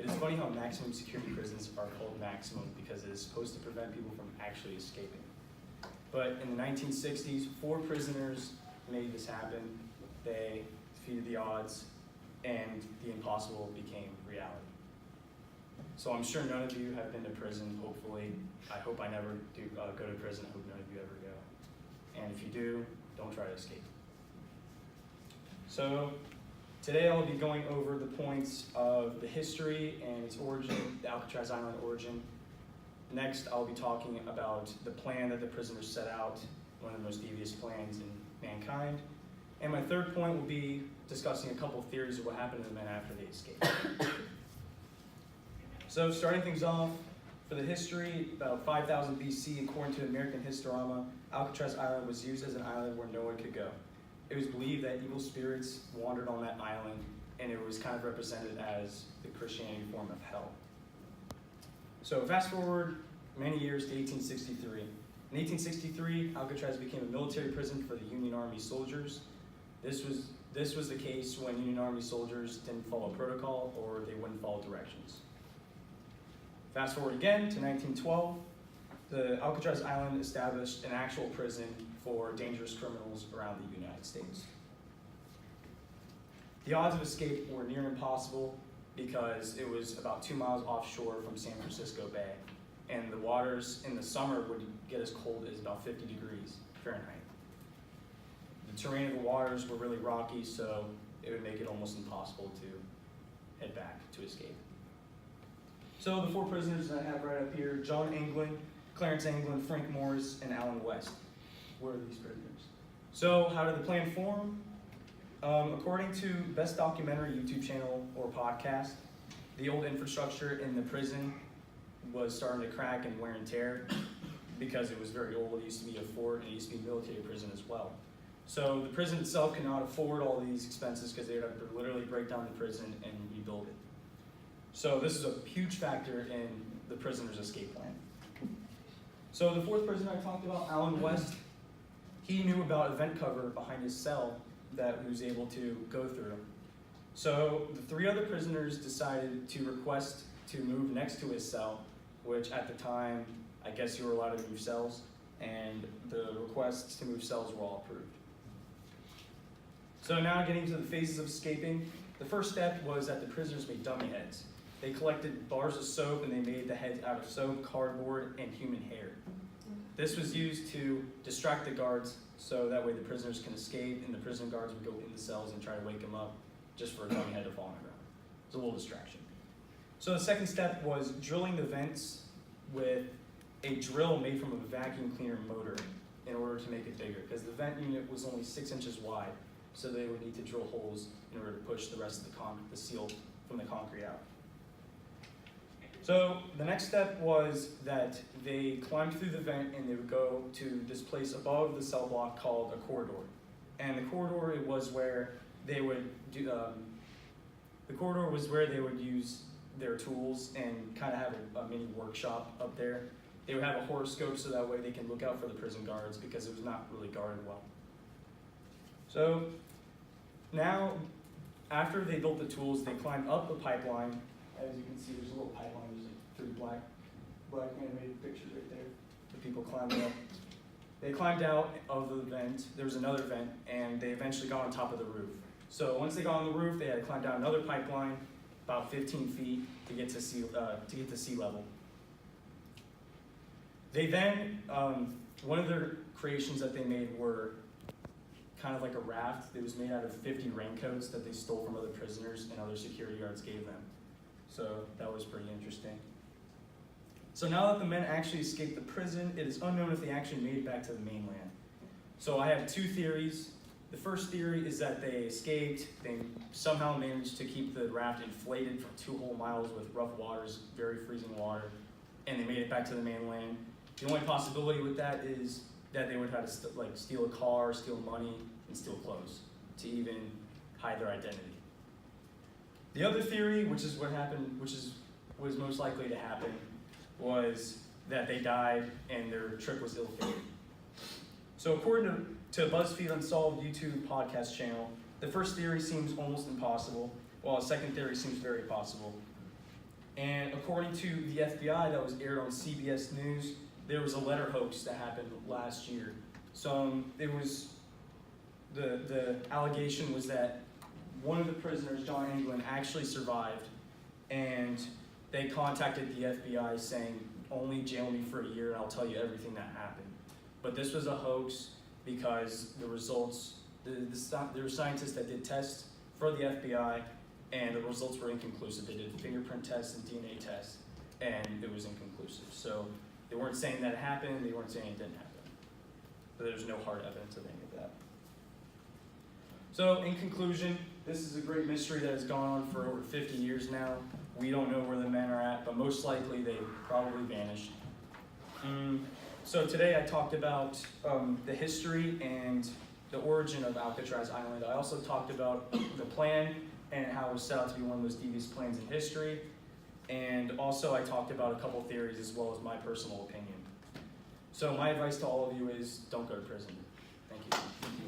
It is funny how maximum security prisons are called maximum because it is supposed to prevent people from actually escaping. But in the 1960s, 4 prisoners made this happen. They defeated the odds, and the impossible became reality. So I'm sure none of you have been to prison, hopefully. I hope I never do go to prison. I hope none of you ever go. And if you do, don't try to escape. So today I'll be going over the points of the history and its origin, the Alcatraz Island origin. Next, I'll be talking about the plan that the prisoners set out, one of the most devious plans in mankind. And my third point will be discussing a couple of theories of what happened to the men after they escaped. So starting things off, for the history, about 5000 BC, according to American Historama, Alcatraz Island was used as an island where no one could go. It was believed that evil spirits wandered on that island, and it was kind of represented as the Christianity form of hell. So fast forward many years to 1863. In 1863, Alcatraz became a military prison for the Union Army soldiers. This was the case when Union Army soldiers didn't follow protocol or they wouldn't follow directions. Fast forward again to 1912, the Alcatraz Island established an actual prison for dangerous criminals around the United States. The odds of escape were near impossible because it was about 2 miles offshore from San Francisco Bay, and the waters in the summer would get as cold as about 50 degrees Fahrenheit. The terrain of the waters were really rocky, so it would make it almost impossible to head back to escape. So the 4 prisoners that I have right up here, John England, Clarence England, Frank Morris, and Alan West, were these prisoners. So how did the plan form? According to Best Documentary YouTube channel or podcast, the old infrastructure in the prison was starting to crack and wear and tear because it was very old. It used to be a fort, and it used to be a military prison as well. So the prison itself could not afford all these expenses because they would have to literally break down the prison and rebuild it. So this is a huge factor in the prisoner's escape plan. So the 4th prisoner I talked about, Alan West, he knew about a vent cover behind his cell that he was able to go through. So the 3 other prisoners decided to request to move next to his cell, which at the time, I guess you were allowed to move cells, and the requests to move cells were all approved. So now getting to the phases of escaping, the first step was that the prisoners made dummy heads. They collected bars of soap and they made the heads out of soap, cardboard, and human hair. This was used to distract the guards so that way the prisoners can escape and the prison guards would go in the cells and try to wake them up just for a dummy head to fall on the ground. It's a little distraction. So the second step was drilling the vents with a drill made from a vacuum cleaner motor in order to make it bigger because the vent unit was only 6 inches wide, so they would need to drill holes in order to push the rest of the seal from the concrete out. So the next step was that they climbed through the vent and they would go to this place above the cell block called a corridor. And the corridor was where they would do, use their tools and kind of have a mini workshop up there. They would have a horoscope so that way they can look out for the prison guards because it was not really guarded well. So now, after they built the tools, they climbed up the pipeline. As you can see, there's a little pipeline. There's like 3 black animated pictures right there. The people climbing up. They climbed out of the vent. There was another vent, and they eventually got on top of the roof. So once they got on the roof, they had to climb down another pipeline, about 15 feet, to get to sea level. They then, one of their creations that they made were kind of like a raft that was made out of 50 raincoats that they stole from other prisoners and other security guards gave them. So that was pretty interesting. So now that the men actually escaped the prison, it is unknown if they actually made it back to the mainland. So I have 2 theories. The first theory is that they escaped, they somehow managed to keep the raft inflated for 2 whole miles with rough waters, very freezing water, and they made it back to the mainland. The only possibility with that is that they would have to steal a car, steal money, and steal clothes to even hide their identity. The other theory, which is what happened, was most likely to happen, was that they died and their trip was ill-fated. So according to BuzzFeed Unsolved YouTube podcast channel, the first theory seems almost impossible, while the second theory seems very possible. And according to the FBI that was aired on CBS News, there was a letter hoax that happened last year. So it was, the allegation was that one of the prisoners, John England, actually survived, and they contacted the FBI saying, only jail me for a year and I'll tell you everything that happened. But this was a hoax because the results, there were scientists that did tests for the FBI, and the results were inconclusive. They did fingerprint tests and DNA tests, and it was inconclusive. So they weren't saying that it happened, they weren't saying it didn't happen. But there's no hard evidence of any of that. So in conclusion, this is a great mystery that has gone on for over 50 years now. We don't know where the men are at, but most likely they probably vanished. So today I talked about the history and the origin of Alcatraz Island. I also talked about the plan and how it was set out to be one of the most devious plans in history. And also I talked about a couple theories as well as my personal opinion. So my advice to all of you is don't go to prison. Thank you.